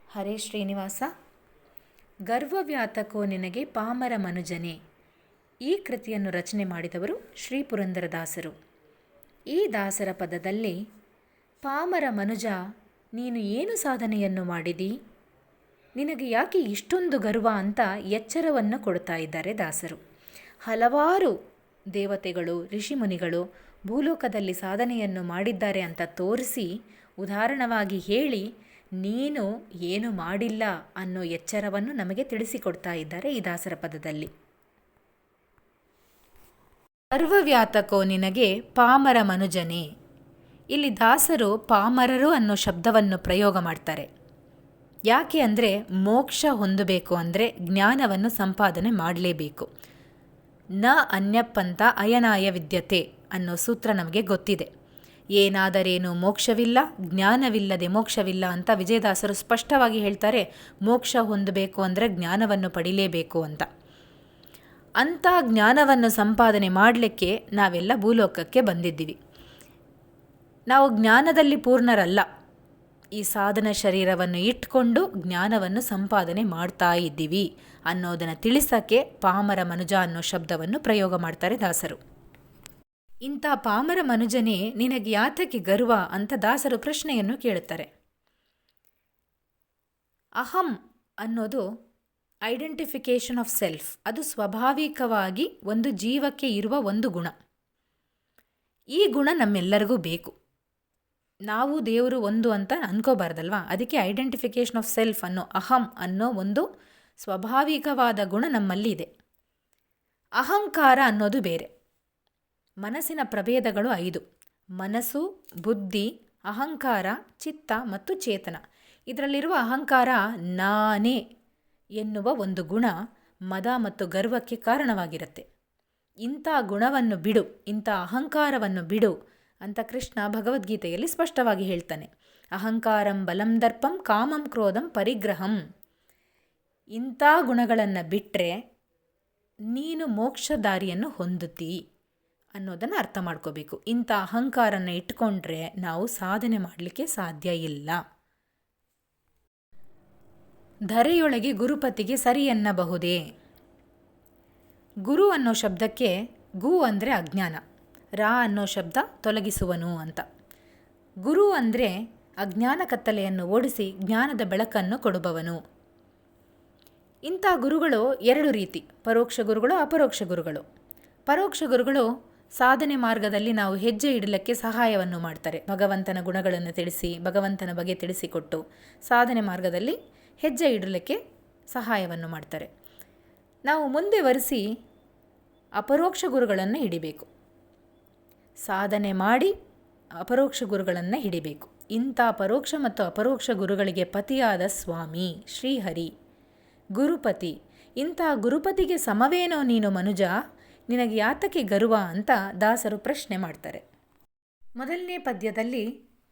ಹರೇ ಶ್ರೀನಿವಾಸ. ಗರ್ವವ್ಯಾತಕೋ ನಿನಗೆ ಪಾಮರ ಮನುಜನೇ. ಈ ಕೃತಿಯನ್ನು ರಚನೆ ಮಾಡಿದವರು ಶ್ರೀ ಪುರಂದರದಾಸರು. ಈ ದಾಸರ ಪದದಲ್ಲಿ ಪಾಮರ ಮನುಜ, ನೀನು ಏನು ಸಾಧನೆಯನ್ನು ಮಾಡಿದಿ, ನಿನಗೆ ಯಾಕೆ ಇಷ್ಟೊಂದು ಗರ್ವ ಅಂತ ಎಚ್ಚರವನ್ನು ಕೊಡ್ತಾ ಇದ್ದಾರೆ ದಾಸರು. ಹಲವಾರು ದೇವತೆಗಳು, ಋಷಿಮುನಿಗಳು ಭೂಲೋಕದಲ್ಲಿ ಸಾಧನೆಯನ್ನು ಮಾಡಿದ್ದಾರೆ ಅಂತ ತೋರಿಸಿ, ಉದಾಹರಣವಾಗಿ ಹೇಳಿ ನೀನು ಏನು ಮಾಡಿಲ್ಲ ಅನ್ನೋ ಎಚ್ಚರವನ್ನು ನಮಗೆ ತಿಳಿಸಿಕೊಡ್ತಾ ಇದ್ದಾರೆ ಈ ದಾಸರ ಪದದಲ್ಲಿ. ಗರ್ವವ್ಯಾತಕೋ ನಿನಗೆ ಪಾಮರ ಮನುಜನೇ. ಇಲ್ಲಿ ದಾಸರು ಪಾಮರರು ಅನ್ನೋ ಶಬ್ದವನ್ನು ಪ್ರಯೋಗ ಮಾಡ್ತಾರೆ. ಯಾಕೆ ಅಂದರೆ ಮೋಕ್ಷ ಹೊಂದಬೇಕು ಅಂದರೆ ಜ್ಞಾನವನ್ನು ಸಂಪಾದನೆ ಮಾಡಲೇಬೇಕು. ನ ಅನ್ಯಪ್ಪಂತ ಅಯನಾಯ ವಿದ್ಯತೆ ಅನ್ನೋ ಸೂತ್ರ ನಮಗೆ ಗೊತ್ತಿದೆ. ಏನಾದರೇನು ಮೋಕ್ಷವಿಲ್ಲ, ಜ್ಞಾನವಿಲ್ಲದೆ ಮೋಕ್ಷವಿಲ್ಲ ಅಂತ ವಿಜಯದಾಸರು ಸ್ಪಷ್ಟವಾಗಿ ಹೇಳ್ತಾರೆ. ಮೋಕ್ಷ ಹೊಂದಬೇಕು ಅಂದರೆ ಜ್ಞಾನವನ್ನು ಪಡಿಲೇಬೇಕು ಅಂತ. ಅಂಥ ಜ್ಞಾನವನ್ನು ಸಂಪಾದನೆ ಮಾಡಲಿಕ್ಕೆ ನಾವೆಲ್ಲ ಭೂಲೋಕಕ್ಕೆ ಬಂದಿದ್ದೀವಿ. ನಾವು ಜ್ಞಾನದಲ್ಲಿ ಪೂರ್ಣರಲ್ಲ. ಈ ಸಾಧನ ಶರೀರವನ್ನು ಇಟ್ಕೊಂಡು ಜ್ಞಾನವನ್ನು ಸಂಪಾದನೆ ಮಾಡ್ತಾ ಇದ್ದೀವಿ ಅನ್ನೋದನ್ನು ತಿಳಿಸೋಕ್ಕೆ ಪಾಮರ ಮನುಜ ಅನ್ನೋ ಶಬ್ದವನ್ನು ಪ್ರಯೋಗ ಮಾಡ್ತಾರೆ ದಾಸರು. ಇಂಥ ಪಾಮರ ಮನುಜನೇ, ನಿನಗೆ ಯಾತಕ್ಕೆ ಗರ್ವ ಅಂತ ದಾಸರು ಪ್ರಶ್ನೆಯನ್ನು ಕೇಳುತ್ತಾರೆ. ಅಹಂ ಅನ್ನೋದು ಐಡೆಂಟಿಫಿಕೇಶನ್ ಆಫ್ ಸೆಲ್ಫ್. ಅದು ಸ್ವಾಭಾವಿಕವಾಗಿ ಒಂದು ಜೀವಕ್ಕೆ ಇರುವ ಒಂದು ಗುಣ. ಈ ಗುಣ ನಮ್ಮೆಲ್ಲರಿಗೂ ಬೇಕು. ನಾವು ದೇವರು ಒಂದು ಅಂತ ಅನ್ಕೋಬಾರ್ದಲ್ವಾ. ಅದಕ್ಕೆ ಐಡೆಂಟಿಫಿಕೇಶನ್ ಆಫ್ ಸೆಲ್ಫ್ ಅನ್ನೋ ಅಹಂ ಅನ್ನೋ ಒಂದು ಸ್ವಾಭಾವಿಕವಾದ ಗುಣ ನಮ್ಮಲ್ಲಿ ಇದೆ. ಅಹಂಕಾರ ಅನ್ನೋದು ಬೇರೆ. ಮನಸ್ಸಿನ ಪ್ರಭೇದಗಳು 5: ಮನಸ್ಸು, ಬುದ್ಧಿ, ಅಹಂಕಾರ, ಚಿತ್ತ ಮತ್ತು ಚೇತನ. ಇದರಲ್ಲಿರುವ ಅಹಂಕಾರ ನಾನೇ ಎನ್ನುವ ಒಂದು ಗುಣ ಮದ ಮತ್ತು ಗರ್ವಕ್ಕೆ ಕಾರಣವಾಗಿರುತ್ತೆ. ಇಂಥ ಗುಣವನ್ನು ಬಿಡು, ಇಂಥ ಅಹಂಕಾರವನ್ನು ಬಿಡು ಅಂತ ಕೃಷ್ಣ ಭಗವದ್ಗೀತೆಯಲ್ಲಿ ಸ್ಪಷ್ಟವಾಗಿ ಹೇಳ್ತಾನೆ. ಅಹಂಕಾರಂ ಬಲಂ ದರ್ಪಂ ಕಾಮಂ ಕ್ರೋಧಂ ಪರಿಗ್ರಹಂ. ಇಂಥ ಗುಣಗಳನ್ನು ಬಿಟ್ಟರೆ ನೀನು ಮೋಕ್ಷ ದಾರಿಯನ್ನು ಹೊಂದುತ್ತೀ ಅನ್ನೋದನ್ನು ಅರ್ಥ ಮಾಡ್ಕೋಬೇಕು. ಇಂಥ ಅಹಂಕಾರನ ಇಟ್ಕೊಂಡ್ರೆ ನಾವು ಸಾಧನೆ ಮಾಡಲಿಕ್ಕೆ ಸಾಧ್ಯ ಇಲ್ಲ. ಧರೆಯೊಳಗೆ ಗುರುಪತಿಗೆ ಸರಿ ಎನ್ನಬಹುದೇ. ಗುರು ಅನ್ನೋ ಶಬ್ದಕ್ಕೆ ಗು ಅಂದರೆ ಅಜ್ಞಾನ, ರಾ ಅನ್ನೋ ಶಬ್ದ ತೊಲಗಿಸುವನು ಅಂತ. ಗುರು ಅಂದರೆ ಅಜ್ಞಾನ ಕತ್ತಲೆಯನ್ನು ಓಡಿಸಿ ಜ್ಞಾನದ ಬೆಳಕನ್ನು ಕೊಡುವವನು. ಇಂಥ ಗುರುಗಳು 2 ರೀತಿ: ಪರೋಕ್ಷ ಗುರುಗಳು, ಅಪರೋಕ್ಷ ಗುರುಗಳು. ಪರೋಕ್ಷ ಗುರುಗಳು ಸಾಧನೆ ಮಾರ್ಗದಲ್ಲಿ ನಾವು ಹೆಜ್ಜೆ ಇಡಲಿಕ್ಕೆ ಸಹಾಯವನ್ನು ಮಾಡ್ತಾರೆ. ಭಗವಂತನ ಗುಣಗಳನ್ನು ತಿಳಿಸಿ, ಭಗವಂತನ ಬಗ್ಗೆ ತಿಳಿಸಿಕೊಟ್ಟು ಸಾಧನೆ ಮಾರ್ಗದಲ್ಲಿ ಹೆಜ್ಜೆ ಇಡಲಿಕ್ಕೆ ಸಹಾಯವನ್ನು ಮಾಡ್ತಾರೆ. ನಾವು ಮುಂದೆ ವರಿಸಿ ಅಪರೋಕ್ಷ ಗುರುಗಳನ್ನು ಹಿಡಿಬೇಕು. ಸಾಧನೆ ಮಾಡಿ ಅಪರೋಕ್ಷ ಗುರುಗಳನ್ನು ಹಿಡಿಬೇಕು. ಇಂಥ ಪರೋಕ್ಷ ಮತ್ತು ಅಪರೋಕ್ಷ ಗುರುಗಳಿಗೆ ಪತಿಯಾದ ಸ್ವಾಮಿ ಶ್ರೀಹರಿ ಗುರುಪತಿ. ಇಂಥ ಗುರುಪತಿಗೆ ಸಮವೇನೋ ನೀನು ಮನುಜ, ನಿನಗೆ ಯಾತಕ್ಕೆ ಗರ್ವ ಅಂತ ದಾಸರು ಪ್ರಶ್ನೆ ಮಾಡ್ತಾರೆ. ಮೊದಲನೇ ಪದ್ಯದಲ್ಲಿ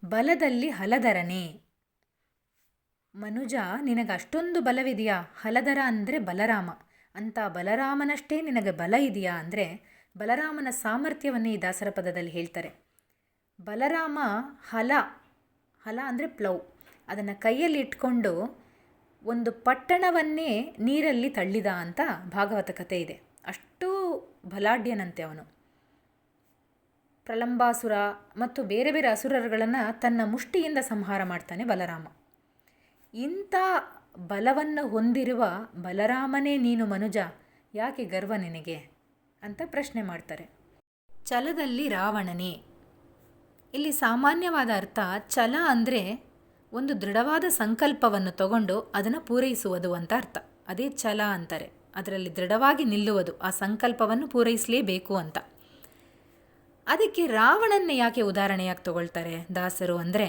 ಬಲದಲ್ಲಿ ಹಲಧರನೇ. ಮನುಜ, ನಿನಗೆ ಅಷ್ಟೊಂದು ಬಲವಿದೆಯಾ? ಹಲಧರ ಅಂದರೆ ಬಲರಾಮ. ಅಂಥ ಬಲರಾಮನಷ್ಟೇ ನಿನಗೆ ಬಲ ಇದೆಯಾ ಅಂದರೆ ಬಲರಾಮನ ಸಾಮರ್ಥ್ಯವನ್ನು ಈ ದಾಸರ ಪದದಲ್ಲಿ ಹೇಳ್ತಾರೆ. ಬಲರಾಮ ಹಲ ಅಂದರೆ ಪ್ಲೌ, ಅದನ್ನು ಕೈಯಲ್ಲಿ ಇಟ್ಕೊಂಡು ಒಂದು ಪಟ್ಟಣವನ್ನೇ ನೀರಲ್ಲಿ ತಳ್ಳಿದ ಅಂತ ಭಾಗವತ ಕಥೆ ಇದೆ. ಅಷ್ಟು ಬಲಾಢ್ಯನಂತೆ ಅವನು. ಪ್ರಲಂಬಾಸುರ ಮತ್ತು ಬೇರೆ ಬೇರೆ ಅಸುರರುಗಳನ್ನು ತನ್ನ ಮುಷ್ಟಿಯಿಂದ ಸಂಹಾರ ಮಾಡ್ತಾನೆ ಬಲರಾಮ. ಇಂಥ ಬಲವನ್ನು ಹೊಂದಿರುವ ಬಲರಾಮನೇ ನೀನು ಮನುಜ, ಯಾಕೆ ಗರ್ವ ನಿನಗೆ ಅಂತ ಪ್ರಶ್ನೆ ಮಾಡ್ತಾರೆ. ಛಲದಲ್ಲಿ ರಾವಣನೇ. ಇಲ್ಲಿ ಸಾಮಾನ್ಯವಾದ ಅರ್ಥ ಛಲ ಅಂದರೆ ಒಂದು ದೃಢವಾದ ಸಂಕಲ್ಪವನ್ನು ತಗೊಂಡು ಅದನ್ನು ಪೂರೈಸುವುದು ಅಂತ ಅರ್ಥ. ಅದೇ ಛಲ ಅಂತಾರೆ. ಅದರಲ್ಲಿ ದೃಢವಾಗಿ ನಿಲ್ಲುವುದು, ಆ ಸಂಕಲ್ಪವನ್ನು ಪೂರೈಸಲೇಬೇಕು ಅಂತ. ಅದಕ್ಕೆ ರಾವಣನ್ನೇ ಯಾಕೆ ಉದಾಹರಣೆಯಾಗಿ ತಗೊಳ್ತಾರೆ ದಾಸರು ಅಂದರೆ,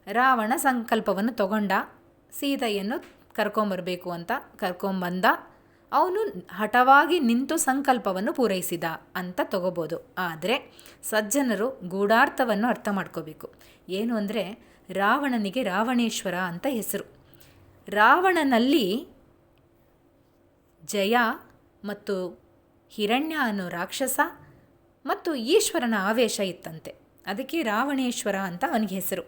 ರಾವಣ ಸಂಕಲ್ಪವನ್ನು ತಗೊಂಡ, ಸೀತೆಯನ್ನು ಕರ್ಕೊಂಬರಬೇಕು ಅಂತ ಕರ್ಕೊಂಬಂದ. ಅವನು ಹಠವಾಗಿ ನಿಂತು ಸಂಕಲ್ಪವನ್ನು ಪೂರೈಸಿದ ಅಂತ ತಗೋಬೋದು. ಆದರೆ ಸಜ್ಜನರು ಗೂಢಾರ್ಥವನ್ನು ಅರ್ಥ ಮಾಡ್ಕೋಬೇಕು. ಏನು ಅಂದರೆ, ರಾವಣನಿಗೆ ರಾವಣೇಶ್ವರ ಅಂತ ಹೆಸರು. ರಾವಣನಲ್ಲಿ ಜಯ ಮತ್ತು ಹಿರಣ್ಯ ಅನ್ನೋ ರಾಕ್ಷಸ ಮತ್ತು ಈಶ್ವರನ ಆವೇಶ ಇತ್ತಂತೆ. ಅದಕ್ಕೆ ರಾವಣೇಶ್ವರ ಅಂತ ಅವನಿಗೆ ಹೆಸರು.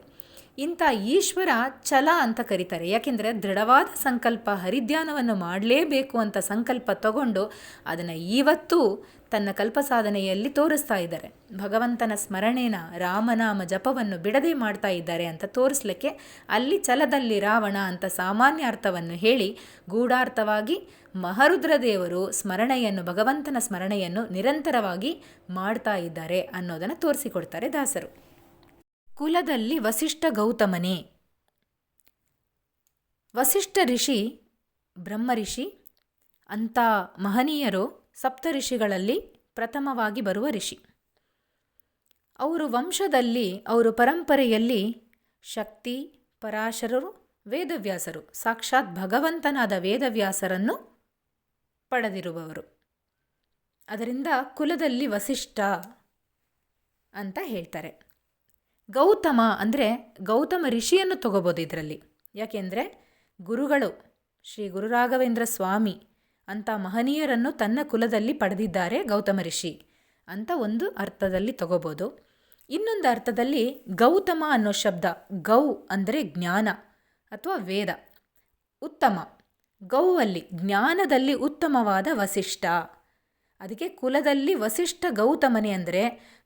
ಇಂಥ ಈಶ್ವರ ಛಲ ಅಂತ ಕರೀತಾರೆ. ಯಾಕೆಂದರೆ ದೃಢವಾದ ಸಂಕಲ್ಪ, ಹರಿಧ್ಯಾನವನ್ನು ಮಾಡಲೇಬೇಕು ಅಂತ ಸಂಕಲ್ಪ ತಗೊಂಡು ಅದನ್ನು ಇವತ್ತೂ ತನ್ನ ಕಲ್ಪಸಾಧನೆಯಲ್ಲಿ ತೋರಿಸ್ತಾ ಇದ್ದಾರೆ. ಭಗವಂತನ ಸ್ಮರಣೆನ, ರಾಮನಾಮ ಜಪವನ್ನು ಬಿಡದೆ ಮಾಡ್ತಾ ಇದ್ದಾರೆ ಅಂತ ತೋರಿಸ್ಲಿಕ್ಕೆ ಅಲ್ಲಿ ಛಲದಲ್ಲಿ ರಾವಣ ಅಂತ ಸಾಮಾನ್ಯ ಅರ್ಥವನ್ನು ಹೇಳಿ ಗೂಢಾರ್ಥವಾಗಿ ಮಹಾರುದ್ರದೇವರು ಸ್ಮರಣೆಯನ್ನು, ಭಗವಂತನ ಸ್ಮರಣೆಯನ್ನು ನಿರಂತರವಾಗಿ ಮಾಡ್ತಾ ಇದ್ದಾರೆ ಅನ್ನೋದನ್ನು ತೋರಿಸಿಕೊಡ್ತಾರೆ ದಾಸರು. ಕುಲದಲ್ಲಿ ವಸಿಷ್ಠ ಗೌತಮನೇ. ವಸಿಷ್ಠ ಋಷಿ ಬ್ರಹ್ಮ ಋಷಿ. ಅಂಥ ಮಹನೀಯರು ಸಪ್ತಋಷಿಗಳಲ್ಲಿ ಪ್ರಥಮವಾಗಿ ಬರುವ ಋಷಿ. ಅವರು ವಂಶದಲ್ಲಿ, ಅವರು ಪರಂಪರೆಯಲ್ಲಿ ಶಕ್ತಿ, ಪರಾಶರರು, ವೇದವ್ಯಾಸರು, ಸಾಕ್ಷಾತ್ ಭಗವಂತನಾದ ವೇದವ್ಯಾಸರನ್ನು ಪಡೆದಿರುವವರು. ಅದರಿಂದ ಕುಲದಲ್ಲಿ ವಸಿಷ್ಠ ಅಂತ ಹೇಳ್ತಾರೆ. ಗೌತಮ ಅಂದರೆ ಗೌತಮ ಋಷಿಯನ್ನು ತಗೋಬೋದು ಇದರಲ್ಲಿ. ಯಾಕೆಂದರೆ ಗುರುಗಳು ಶ್ರೀ ಗುರು ರಾಘವೇಂದ್ರ ಸ್ವಾಮಿ ಅಂಥ ಮಹನೀಯರನ್ನು ತನ್ನ ಕುಲದಲ್ಲಿ ಪಡೆದಿದ್ದಾರೆ ಗೌತಮ ಋಷಿ ಅಂತ ಒಂದು ಅರ್ಥದಲ್ಲಿ ತಗೋಬೋದು. ಇನ್ನೊಂದು ಅರ್ಥದಲ್ಲಿ ಗೌತಮ ಅನ್ನೋ ಶಬ್ದ, ಗೌ ಅಂದರೆ ಜ್ಞಾನ ಅಥವಾ ವೇದ, ಉತ್ತಮ. ಗೌವಲ್ಲಿ ಜ್ಞಾನದಲ್ಲಿ ಉತ್ತಮವಾದ ವಸಿಷ್ಠ. ಅದಕ್ಕೆ ಕುಲದಲ್ಲಿ ವಸಿಷ್ಠ ಗೌತಮನೇ ಅಂದರೆ,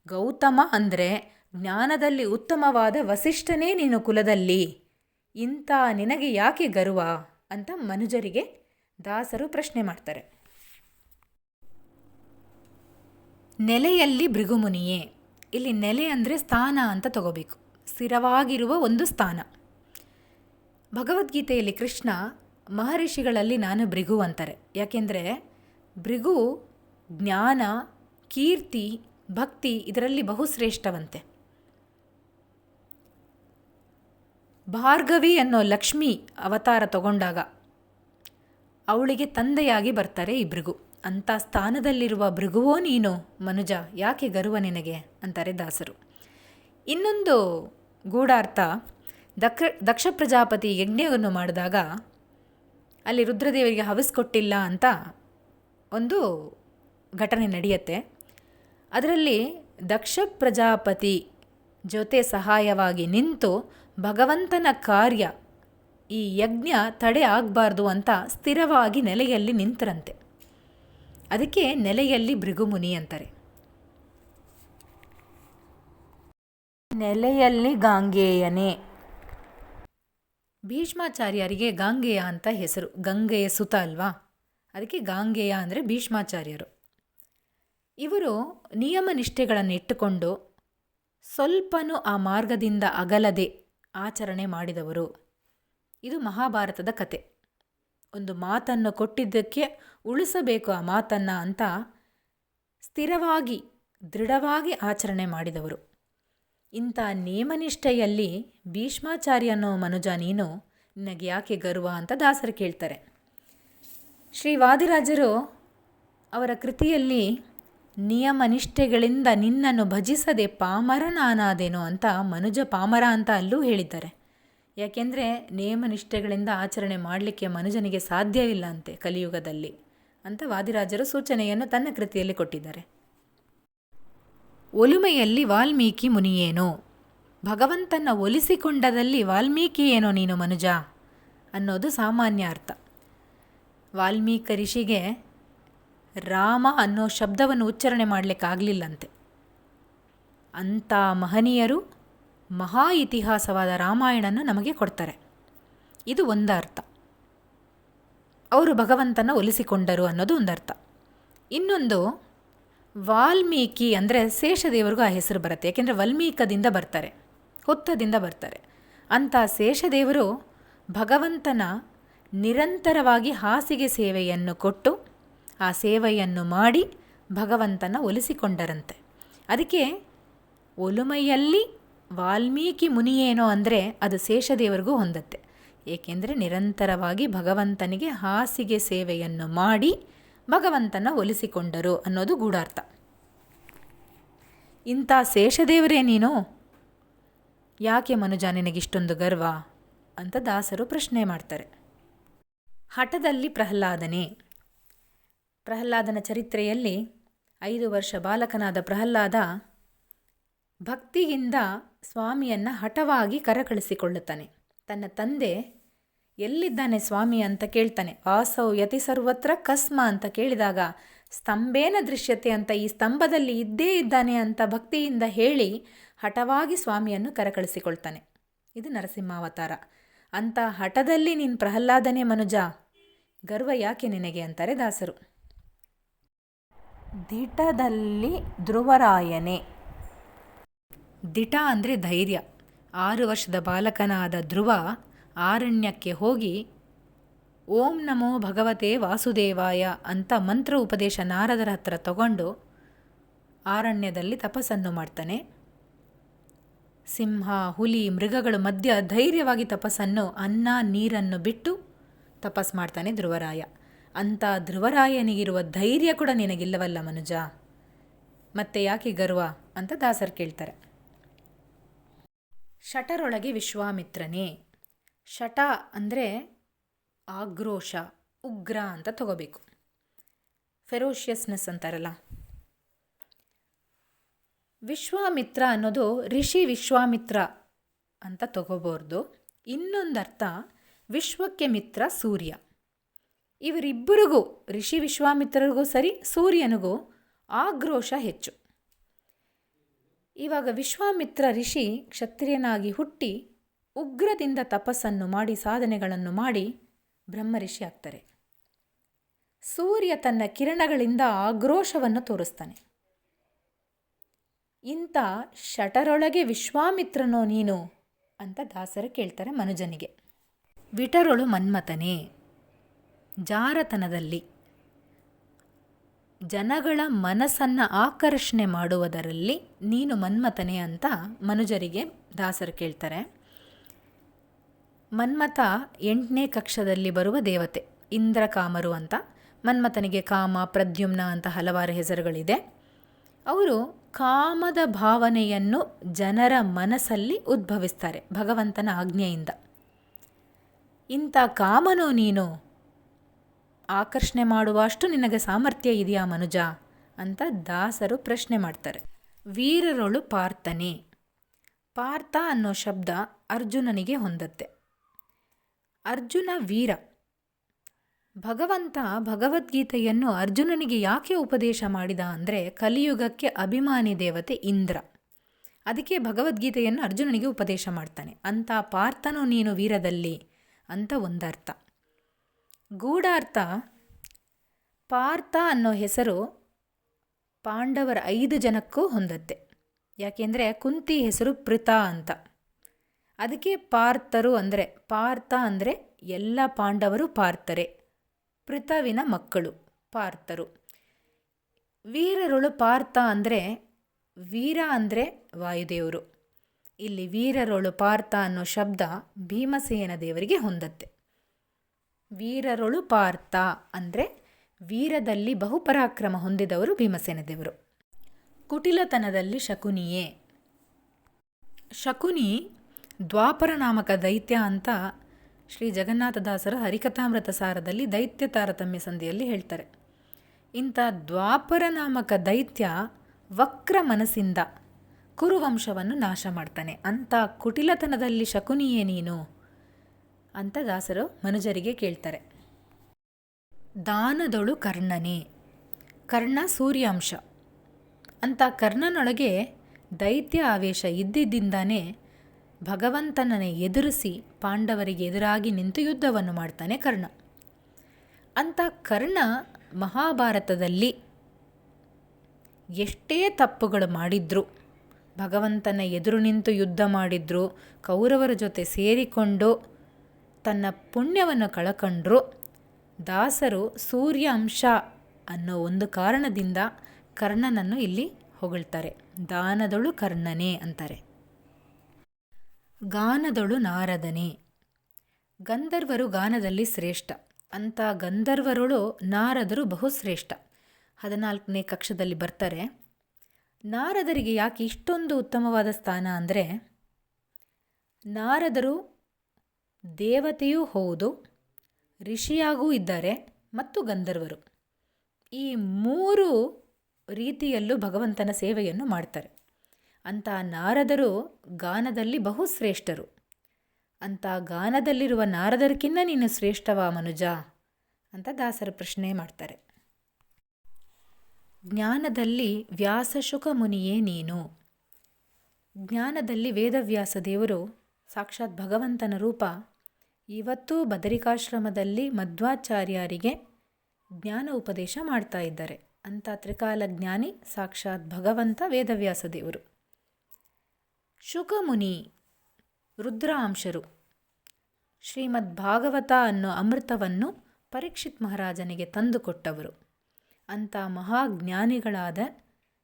ಗೌತಮ ಅಂದರೆ ಜ್ಞಾನದಲ್ಲಿ ಉತ್ತಮವಾದ ವಸಿಷ್ಠನೇ ನೀನು ಕುಲದಲ್ಲಿ, ಇಂಥ ನಿನಗೆ ಯಾಕೆ ಗರ್ವ ಅಂತ ಮನುಜರಿಗೆ ದಾಸರು ಪ್ರಶ್ನೆ ಮಾಡ್ತಾರೆ. ನೆಲೆಯಲ್ಲಿ ಭೃಗುಮುನಿಯೇ. ಇಲ್ಲಿ ನೆಲೆ ಅಂದರೆ ಸ್ಥಾನ ಅಂತ ತಗೋಬೇಕು, ಸ್ಥಿರವಾಗಿರುವ ಒಂದು ಸ್ಥಾನ. ಭಗವದ್ಗೀತೆಯಲ್ಲಿ ಕೃಷ್ಣ ಮಹರ್ಷಿಗಳಲ್ಲಿ ನಾನು ಭೃಗು ಅಂತಾರೆ. ಯಾಕೆಂದರೆ ಭೃಗು ಜ್ಞಾನ, ಕೀರ್ತಿ, ಭಕ್ತಿ ಇದರಲ್ಲಿ ಬಹುಶ್ರೇಷ್ಠವಂತೆ. ಭಾರ್ಗವಿ ಅನ್ನೋ ಲಕ್ಷ್ಮಿ ಅವತಾರ ತಗೊಂಡಾಗ ಅವಳಿಗೆ ತಂದೆಯಾಗಿ ಬರ್ತಾರೆ ಈ ಭೃಗು. ಅಂಥ ಸ್ಥಾನದಲ್ಲಿರುವ ಭೃಗುವೋ ನೀನು ಮನುಜ, ಯಾಕೆ ಗರ್ವ ನಿನಗೆ ಅಂತಾರೆ ದಾಸರು. ಇನ್ನೊಂದು ಗೂಢಾರ್ಥ, ದಕ್ಷ ಪ್ರಜಾಪತಿ ಯಜ್ಞವನ್ನು ಮಾಡಿದಾಗ ಅಲ್ಲಿ ರುದ್ರದೇವರಿಗೆ ಹವಿಸ್ಕೊಟ್ಟಿಲ್ಲ ಅಂತ ಒಂದು ಘಟನೆ ನಡೆಯುತ್ತೆ. ಅದರಲ್ಲಿ ದಕ್ಷ ಪ್ರಜಾಪತಿ ಜೊತೆ ಸಹಾಯವಾಗಿ ನಿಂತು ಭಗವಂತನ ಕಾರ್ಯ, ಈ ಯಜ್ಞ ತಡೆ ಆಗಬಾರ್ದು ಅಂತ ಸ್ಥಿರವಾಗಿ ನೆಲೆಯಲ್ಲಿ ನಿಂತರಂತೆ. ಅದಕ್ಕೆ ನೆಲೆಯಲ್ಲಿ ಭೃಗುಮುನಿ ಅಂತಾರೆ. ನೆಲೆಯಲ್ಲಿ ಗಾಂಗೇಯನೇ. ಭೀಷ್ಮಾಚಾರ್ಯರಿಗೆ ಗಾಂಗೇಯ ಅಂತ ಹೆಸರು. ಗಂಗೆಯ ಸುತ ಅಲ್ವಾ, ಅದಕ್ಕೆ ಗಾಂಗೇಯ ಅಂದರೆ ಭೀಷ್ಮಾಚಾರ್ಯರು. ಇವರು ನಿಯಮ ನಿಷ್ಠೆಗಳನ್ನು ಇಟ್ಟುಕೊಂಡು ಸ್ವಲ್ಪನೂ ಆ ಮಾರ್ಗದಿಂದ ಅಗಲದೆ ಆಚರಣೆ ಮಾಡಿದವರು. ಇದು ಮಹಾಭಾರತದ ಕತೆ. ಒಂದು ಮಾತನ್ನು ಕೊಟ್ಟಿದ್ದಕ್ಕೆ ಉಳಿಸಬೇಕು ಆ ಮಾತನ್ನು ಅಂತ ಸ್ಥಿರವಾಗಿ, ದೃಢವಾಗಿ ಆಚರಣೆ ಮಾಡಿದವರು. ಇಂಥ ನೇಮನಿಷ್ಠೆಯಲ್ಲಿ ಭೀಷ್ಮಾಚಾರ್ಯ ಅನ್ನೋ ಮನುಜ ನೀನು, ನಿನಗೆ ಯಾಕೆ ಗರ್ವ ಅಂತ ದಾಸರು ಕೇಳ್ತಾರೆ. ಶ್ರೀ ವಾದಿರಾಜರು ಅವರ ಕೃತಿಯಲ್ಲಿ ನಿಯಮನಿಷ್ಠೆಗಳಿಂದ ನಿನ್ನನ್ನು ಭಜಿಸದೆ ಪಾಮರ ನಾನಾದೇನೋ ಅಂತ ಮನುಜ ಪಾಮರ ಅಂತ ಅಲ್ಲೂ ಹೇಳಿದ್ದಾರೆ. ಯಾಕೆಂದರೆ ನಿಯಮನಿಷ್ಠೆಗಳಿಂದ ಆಚರಣೆ ಮಾಡಲಿಕ್ಕೆ ಮನುಜನಿಗೆ ಸಾಧ್ಯವಿಲ್ಲ ಅಂತೆ ಕಲಿಯುಗದಲ್ಲಿ ಅಂತ ವಾದಿರಾಜರು ಸೂಚನೆಯನ್ನು ತನ್ನ ಕೃತಿಯಲ್ಲಿ ಕೊಟ್ಟಿದ್ದಾರೆ. ಒಲುಮೆಯಲ್ಲಿ ವಾಲ್ಮೀಕಿ ಮುನಿಯೇನೋ. ಭಗವಂತನ ಒಲಿಸಿಕೊಂಡದಲ್ಲಿ ವಾಲ್ಮೀಕಿ ಏನೋ ನೀನು ಮನುಜ ಅನ್ನೋದು ಸಾಮಾನ್ಯ ಅರ್ಥ. ವಾಲ್ಮೀಕ ಋಷಿಗೆ ರಾಮ ಅನ್ನೋ ಶಬ್ದವನ್ನು ಉಚ್ಚಾರಣೆ ಮಾಡಲಿಕ್ಕಾಗಲಿಲ್ಲಂತೆ. ಅಂಥ ಮಹನೀಯರು ಮಹಾ ಇತಿಹಾಸವಾದ ರಾಮಾಯಣನ ನಮಗೆ ಕೊಡ್ತಾರೆ. ಇದು ಒಂದು ಅರ್ಥ. ಅವರು ಭಗವಂತನ ಒಲಿಸಿಕೊಂಡರು ಅನ್ನೋದು ಒಂದು ಅರ್ಥ. ಇನ್ನೊಂದು, ವಾಲ್ಮೀಕಿ ಅಂದರೆ ಶೇಷದೇವರಿಗೂ ಆ ಹೆಸರು ಬರುತ್ತೆ. ಏಕೆಂದರೆ ವಾಲ್ಮೀಕದಿಂದ ಬರ್ತಾರೆ, ಹುತ್ತದಿಂದ ಬರ್ತಾರೆ. ಅಂಥ ಶೇಷದೇವರು ಭಗವಂತನ ನಿರಂತರವಾಗಿ ಹಾಸಿಗೆ ಸೇವೆಯನ್ನು ಕೊಟ್ಟು ಆ ಸೇವೆಯನ್ನು ಮಾಡಿ ಭಗವಂತನ ಒಲಿಸಿಕೊಂಡರಂತೆ. ಅದಕ್ಕೆ ಒಲುಮೆಯಲ್ಲಿ ವಾಲ್ಮೀಕಿ ಮುನಿಯೇನೋ ಅಂದರೆ ಅದು ಶೇಷದೇವರಿಗೂ ಹೊಂದತ್ತೆ. ಏಕೆಂದರೆ ನಿರಂತರವಾಗಿ ಭಗವಂತನಿಗೆ ಹಾಸಿಗೆ ಸೇವೆಯನ್ನು ಮಾಡಿ ಭಗವಂತನ ಒಲಿಸಿಕೊಂಡರು ಅನ್ನೋದು ಗೂಢಾರ್ಥ. ಇಂಥ ಶೇಷದೇವರೇ ನೀನು, ಯಾಕೆ ಮನುಜ ನಿನಗಿಷ್ಟೊಂದು ಗರ್ವ ಅಂತ ದಾಸರು ಪ್ರಶ್ನೆ ಮಾಡ್ತಾರೆ. ಹಠದಲ್ಲಿ ಪ್ರಹ್ಲಾದನೇ. ಪ್ರಹ್ಲಾದನ ಚರಿತ್ರೆಯಲ್ಲಿ 5 ವರ್ಷ ಬಾಲಕನಾದ ಪ್ರಹ್ಲಾದ ಭಕ್ತಿಯಿಂದ ಸ್ವಾಮಿಯನ್ನು ಹಠವಾಗಿ ಕರಕಳಿಸಿಕೊಳ್ಳುತ್ತಾನೆ. ತನ್ನ ತಂದೆ ಎಲ್ಲಿದ್ದಾನೆ ಸ್ವಾಮಿ ಅಂತ ಕೇಳ್ತಾನೆ. ಆಸೌ ಯತಿ ಸರ್ವತ್ರ ಕಸ್ಮ ಅಂತ ಕೇಳಿದಾಗ ಸ್ತಂಭೇನ ದೃಶ್ಯತೆ ಅಂತ, ಈ ಸ್ತಂಭದಲ್ಲಿ ಇದ್ದೇ ಇದ್ದಾನೆ ಅಂತ ಭಕ್ತಿಯಿಂದ ಹೇಳಿ ಹಠವಾಗಿ ಸ್ವಾಮಿಯನ್ನು ಕರಕಳಿಸಿಕೊಳ್ತಾನೆ. ಇದು ನರಸಿಂಹಾವತಾರ. ಅಂಥ ಹಠದಲ್ಲಿ ನೀನು ಪ್ರಹ್ಲಾದನೇ ಮನುಜ, ಗರ್ವ ಯಾಕೆ ನಿನಗೆ ಅಂತಾರೆ ದಾಸರು. ದಿಟದಲ್ಲಿ ಧ್ರುವರಾಯನೇ. ದಿಟ ಅಂದರೆ ಧೈರ್ಯ. 6 ವರ್ಷದ ಬಾಲಕನಾದ ಧ್ರುವ ಆರಣ್ಯಕ್ಕೆ ಹೋಗಿ ಓಂ ನಮೋ ಭಗವತೆ ವಾಸುದೇವಾಯ ಅಂತ ಮಂತ್ರ ಉಪದೇಶ ನಾರದರ ಹತ್ರ ತಗೊಂಡು ಆರಣ್ಯದಲ್ಲಿ ತಪಸ್ಸನ್ನು ಮಾಡ್ತಾನೆ. ಸಿಂಹ, ಹುಲಿ, ಮೃಗಗಳ ಮಧ್ಯ ಧೈರ್ಯವಾಗಿ ತಪಸ್ಸನ್ನು, ಅನ್ನ ನೀರನ್ನು ಬಿಟ್ಟು ತಪಸ್ ಮಾಡ್ತಾನೆ ಧ್ರುವರಾಯ. ಅಂಥ ಧ್ರುವರಾಯನಿಗಿರುವ ಧೈರ್ಯ ಕೂಡ ನಿನಗಿಲ್ಲವಲ್ಲ ಮನುಜ, ಮತ್ತೆ ಯಾಕೆ ಗರ್ವ ಅಂತ ದಾಸರು ಕೇಳ್ತಾರೆ. ಶಟರೊಳಗೆ ವಿಶ್ವಾಮಿತ್ರನೇ. ಶಟ ಅಂದರೆ ಆಕ್ರೋಶ, ಉಗ್ರ ಅಂತ ತಗೋಬೇಕು. ಫೆರೋಷಿಯಸ್ನೆಸ್ ಅಂತಾರಲ್ಲ. ವಿಶ್ವಾಮಿತ್ರ ಅನ್ನೋದು ಋಷಿ ವಿಶ್ವಾಮಿತ್ರ ಅಂತ ತಗೋಬಾರ್ದು. ಇನ್ನೊಂದರ್ಥ ವಿಶ್ವಕ್ಕೆ ಮಿತ್ರ ಸೂರ್ಯ. ಇವರಿಬ್ಬರಿಗೂ, ಋಷಿ ವಿಶ್ವಾಮಿತ್ರರಿಗೂ ಸರಿ, ಸೂರ್ಯನಿಗೂ ಆಕ್ರೋಶ ಹೆಚ್ಚು. ಇವಾಗ ವಿಶ್ವಾಮಿತ್ರ ಋಷಿ ಕ್ಷತ್ರಿಯನಾಗಿ ಹುಟ್ಟಿ ಉಗ್ರದಿಂದ ತಪಸ್ಸನ್ನು ಮಾಡಿ ಸಾಧನೆಗಳನ್ನು ಮಾಡಿ ಬ್ರಹ್ಮಋಷಿ ಆಗ್ತಾರೆ. ಸೂರ್ಯ ತನ್ನ ಕಿರಣಗಳಿಂದ ಆಕ್ರೋಶವನ್ನು ತೋರಿಸ್ತಾನೆ. ಇಂಥ ಶಟರೊಳಗೆ ವಿಶ್ವಾಮಿತ್ರನೋ ನೀನು ಅಂತ ದಾಸರು ಕೇಳ್ತಾರೆ ಮನುಜನಿಗೆ. ವಿಟರೊಳು ಮನ್ಮಥನೇ. ಜಾರತನದಲ್ಲಿ ಜನಗಳ ಮನಸ್ಸನ್ನು ಆಕರ್ಷಣೆ ಮಾಡುವುದರಲ್ಲಿ ನೀನು ಮನ್ಮಥನೇ ಅಂತ ಮನುಜರಿಗೆ ದಾಸರು ಕೇಳ್ತಾರೆ. ಮನ್ಮಥ 8ನೇ ಕಕ್ಷದಲ್ಲಿ ಬರುವ ದೇವತೆ, ಇಂದ್ರಕಾಮರು ಅಂತ. ಮನ್ಮಥನಿಗೆ ಕಾಮ, ಪ್ರದ್ಯುಮ್ನ ಅಂತ ಹಲವಾರು ಹೆಸರುಗಳಿದೆ. ಅವರು ಕಾಮದ ಭಾವನೆಯನ್ನು ಜನರ ಮನಸ್ಸಲ್ಲಿ ಉದ್ಭವಿಸ್ತಾರೆ ಭಗವಂತನ ಆಜ್ಞೆಯಿಂದ. ಇಂಥ ಕಾಮನೋ ನೀನು, ಆಕರ್ಷಣೆ ಮಾಡುವಷ್ಟು ನಿನಗೆ ಸಾಮರ್ಥ್ಯ ಇದೆಯಾ ಮನುಜ ಅಂತ ದಾಸರು ಪ್ರಶ್ನೆ ಮಾಡ್ತಾರೆ. ವೀರರೊಳು ಪಾರ್ಥನೇ. ಪಾರ್ಥ ಅನ್ನೋ ಶಬ್ದ ಅರ್ಜುನನಿಗೆ ಹೊಂದತ್ತೆ. ಅರ್ಜುನ ವೀರ. ಭಗವಂತ ಭಗವದ್ಗೀತೆಯನ್ನು ಅರ್ಜುನನಿಗೆ ಯಾಕೆ ಉಪದೇಶ ಮಾಡಿದ ಅಂದರೆ, ಕಲಿಯುಗಕ್ಕೆ ಅಭಿಮಾನಿ ದೇವತೆ ಇಂದ್ರ. ಅದಕ್ಕೆ ಭಗವದ್ಗೀತೆಯನ್ನು ಅರ್ಜುನನಿಗೆ ಉಪದೇಶ ಮಾಡ್ತಾನೆ. ಅಂಥ ಪಾರ್ಥನು ನೀನು ವೀರದಲ್ಲಿ ಅಂತ ಒಂದರ್ಥ. ಗೂಢಾರ್ಥ, ಪಾರ್ಥ ಅನ್ನೋ ಹೆಸರು ಪಾಂಡವರ 5 ಜನಕ್ಕೂ ಹೊಂದತ್ತೆ. ಯಾಕೆಂದರೆ ಕುಂತಿ ಹೆಸರು ಪ್ರೀತಾ ಅಂತ. ಅದಕ್ಕೆ ಪಾರ್ಥರು ಅಂದರೆ, ಪಾರ್ಥ ಅಂದರೆ ಎಲ್ಲ ಪಾಂಡವರು ಪಾರ್ಥರೆ, ಪೃಥವಿನ ಮಕ್ಕಳು ಪಾರ್ಥರು. ವೀರರುಳು ಪಾರ್ಥ ಅಂದರೆ, ವೀರ ಅಂದರೆ ವಾಯುದೇವರು. ಇಲ್ಲಿ ವೀರರೊಳು ಪಾರ್ಥ ಅನ್ನೋ ಶಬ್ದ ಭೀಮಸೇನ ದೇವರಿಗೆ ಹೊಂದತ್ತೆ. ವೀರರೊಳು ಪಾರ್ಥ ಅಂದರೆ ವೀರದಲ್ಲಿ ಬಹುಪರಾಕ್ರಮ ಹೊಂದಿದವರು ಭೀಮಸೇನ ದೇವರು. ಕುಟಿಲತನದಲ್ಲಿ ಶಕುನಿಯೇ. ಶಕುನಿ ದ್ವಾಪರ ನಾಮಕ ದೈತ್ಯ ಅಂತ ಶ್ರೀ ಜಗನ್ನಾಥದಾಸರು ಹರಿಕಥಾಮೃತ ಸಾರದಲ್ಲಿ ದೈತ್ಯ ತಾರತಮ್ಯ ಸಂಧಿಯಲ್ಲಿ ಹೇಳ್ತಾರೆ. ಇಂಥ ದ್ವಾಪರ ನಾಮಕ ದೈತ್ಯ ವಕ್ರ ಮನಸ್ಸಿಂದ ಕುರುವಂಶವನ್ನು ನಾಶ ಮಾಡ್ತಾನೆ. ಅಂಥ ಕುಟಿಲತನದಲ್ಲಿ ಶಕುನಿಯೇ ನೀನು ಅಂತ ದಾಸರು ಮನುಜರಿಗೆ ಕೇಳ್ತಾರೆ. ದಾನದೊಳು ಕರ್ಣನೇ. ಕರ್ಣ ಸೂರ್ಯಾಂಶ. ಅಂಥ ಕರ್ಣನೊಳಗೆ ದೈತ್ಯ ಆವೇಶ ಇದ್ದಿದ್ದಾನೆ ಭಗವಂತನನ್ನೇ ಎದುರಿಸಿ ಪಾಂಡವರಿಗೆ ಎದುರಾಗಿ ನಿಂತು ಯುದ್ಧವನ್ನು ಮಾಡ್ತಾನೆ ಕರ್ಣ. ಅಂಥ ಕರ್ಣ ಮಹಾಭಾರತದಲ್ಲಿ ಎಷ್ಟೇ ತಪ್ಪುಗಳು ಮಾಡಿದ್ರು, ಭಗವಂತನ ಎದುರು ನಿಂತು ಯುದ್ಧ ಮಾಡಿದ್ರು, ಕೌರವರ ಜೊತೆ ಸೇರಿಕೊಂಡು ತನ್ನ ಪುಣ್ಯವನ್ನು ಕಳಕೊಂಡ್ರು, ದಾಸರು ಸೂರ್ಯ ಅಂಶ ಅನ್ನೋ ಒಂದು ಕಾರಣದಿಂದ ಕರ್ಣನನ್ನು ಇಲ್ಲಿ ಹೊಗಳ್ತಾರೆ. ದಾನದೊಳು ಕರ್ಣನೇ ಅಂತಾರೆ. ಗಾನದೊಳು ನಾರದನೇ. ಗಂಧರ್ವರು ಗಾನದಲ್ಲಿ ಶ್ರೇಷ್ಠ. ಅಂಥ ಗಂಧರ್ವರೊಳು ನಾರದರು ಬಹುಶ್ರೇಷ್ಠ. 14ನೇ ಕಕ್ಷದಲ್ಲಿ ಬರ್ತಾರೆ. ನಾರದರಿಗೆ ಯಾಕೆ ಇಷ್ಟೊಂದು ಉತ್ತಮವಾದ ಸ್ಥಾನ ಅಂದರೆ, ನಾರದರು ದೇವತೆಯೂ ಹೌದು, ಋಷಿಯಾಗೂ ಇದ್ದಾರೆ ಮತ್ತು ಗಂಧರ್ವರು. ಈ 3 ರೀತಿಯಲ್ಲೂ ಭಗವಂತನ ಸೇವೆಯನ್ನು ಮಾಡ್ತಾರೆ. ಅಂಥ ನಾರದರು ಗಾನದಲ್ಲಿ ಬಹು ಶ್ರೇಷ್ಠರು. ಅಂಥ ಗಾನದಲ್ಲಿರುವ ನಾರದರ್ಕಿನ್ನ ನೀನು ಶ್ರೇಷ್ಠವಾ ಮನುಜ ಅಂತ ದಾಸರು ಪ್ರಶ್ನೆ ಮಾಡ್ತಾರೆ. ಜ್ಞಾನದಲ್ಲಿ ವ್ಯಾಸಶುಕ ಮುನಿಯೇ ನೀನು. ಜ್ಞಾನದಲ್ಲಿ ವೇದವ್ಯಾಸ ದೇವರು ಸಾಕ್ಷಾತ್ ಭಗವಂತನ ರೂಪ. ಇವತ್ತೂ ಬದರಿಕಾಶ್ರಮದಲ್ಲಿ ಮಧ್ವಾಚಾರ್ಯರಿಗೆ ಜ್ಞಾನ ಉಪದೇಶ ಮಾಡ್ತಾ ಇದ್ದಾರೆ. ಅಂಥ ತ್ರಿಕಾಲ ಜ್ಞಾನಿ ಸಾಕ್ಷಾತ್ ಭಗವಂತ ವೇದವ್ಯಾಸ ದೇವರು. ಶುಕಮುನಿ ರುದ್ರಾಂಶರು. ಶ್ರೀಮದ್ ಭಾಗವತ ಅನ್ನೋ ಅಮೃತವನ್ನು ಪರೀಕ್ಷಿತ್ ಮಹಾರಾಜನಿಗೆ ತಂದುಕೊಟ್ಟವರು. ಅಂಥ ಮಹಾಜ್ಞಾನಿಗಳಾದ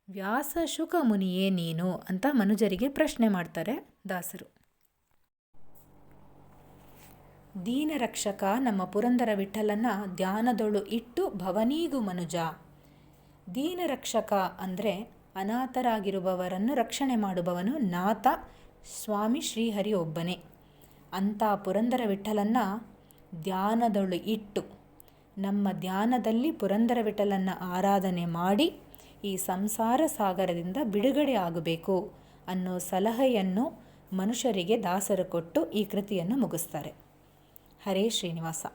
ವ್ಯಾಸ ಶುಕಮುನಿಯೇ ನೀನು ಅಂತ ಮನುಜರಿಗೆ ಪ್ರಶ್ನೆ ಮಾಡ್ತಾರೆ ದಾಸರು. ದೀನರಕ್ಷಕ ನಮ್ಮ ಪುರಂದರ ವಿಠಲನ ಧ್ಯಾನದೊಳು ಇಟ್ಟು ಭವನೀಗು ಮನುಜ. ದೀನರಕ್ಷಕ ಅಂದರೆ ಅನಾಥರಾಗಿರುವವರನ್ನು ರಕ್ಷಣೆ ಮಾಡುವವನು ನಾಥ ಸ್ವಾಮಿ ಶ್ರೀಹರಿ ಒಬ್ಬನೇ. ಅಂಥ ಪುರಂದರ ವಿಠಲನ್ನ ಧ್ಯಾನದೊಳು ಇಟ್ಟು ನಮ್ಮ ಧ್ಯಾನದಲ್ಲಿ ಪುರಂದರ ವಿಠಲನ್ನ ಆರಾಧನೆ ಮಾಡಿ ಈ ಸಂಸಾರ ಸಾಗರದಿಂದ ಬಿಡುಗಡೆ ಆಗಬೇಕು ಅನ್ನೋ ಸಲಹೆಯನ್ನು ಮನುಷ್ಯರಿಗೆ ದಾಸರು ಕೊಟ್ಟು ಈ ಕೃತಿಯನ್ನು ಮುಗಿಸ್ತಾರೆ. ಹರೇ ಶ್ರೀನಿವಾಸ.